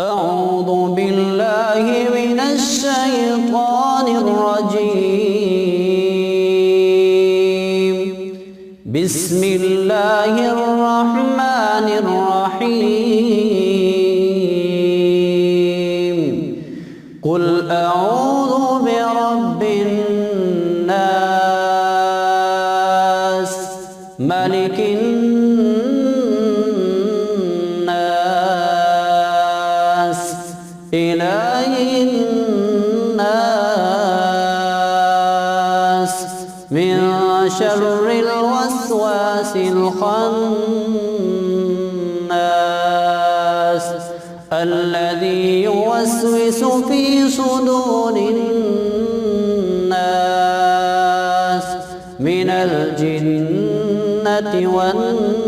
أعوذ بالله من الشيطان الرجيم. بسم الله الرحمن الرحيم. قل أعوذ برب الناس ملك الناس إله الناس من شر الوسواس الخناس الذي يوسوس في صدور الناس من الجنة والناس.